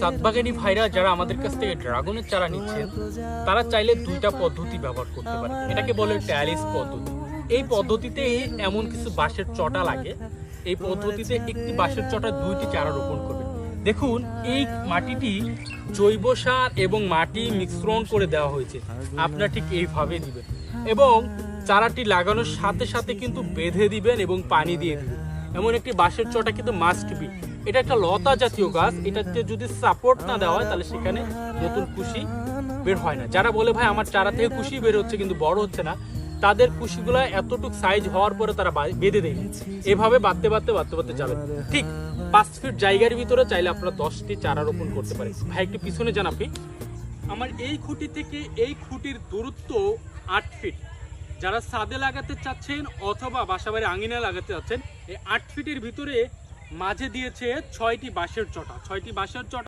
সাতবাগানি ভাইরা যারা আমাদের কাছ থেকে ড্রাগনের চারা নিচ্ছেন তারা চাইলে দুইটা পদ্ধতি ব্যবহার করতে পারে। এটাকে বলে ট্যালিস পদ্ধতি। এই পদ্ধতিতে এমন কিছু বাঁশের চটা লাগে, এই পদ্ধতিতে একটি বাঁশের চটা দুইটি চারা রোপণ করবে। দেখুন, এই মাটিটি জৈব সার এবং মাটি মিশ্রণ করে দেওয়া হয়েছে, আপনারা ঠিক এইভাবে দিবেন এবং চারাটি লাগানোর সাথে সাথে কিন্তু বেঁধে দিবেন এবং পানি দিয়ে দিবেন। এমন একটি বাঁশের চটা কিন্তু মাস্ট বি। এটা একটা লতা জাতীয় গাছ, এটাতে যদি সাপোর্ট না দেওয়া হয় তাহলে সেখানে নতুন কুশি বের হয় না। যারা বলে ভাই আমার চারা থেকে কুশি বের হচ্ছে কিন্তু বড় হচ্ছে না, তাদের কুশিগুলো এতটুকু সাইজ হওয়ার পরে তারা বেঁধে দেয়। এভাবে বাড়তে বাড়তে যাবে। ঠিক 5 ফিট জায়গার ভিতরে চাইলে আপনারা 10টি চারা রোপণ করতে পারেন। ভাই একটু পিছনে যান আপনি। আমার এই খুঁটি থেকে এই খুঁটির দূরত্ব 8 ফিট। যারা ছাদে লাগাতে চাচ্ছেন অথবা বাসাবাড়ি আঙিনায় লাগাতে চাচ্ছেন, এই 8 ফিটের ভিতরে মাঝে দিয়েছে 6টি বাঁশের চটা।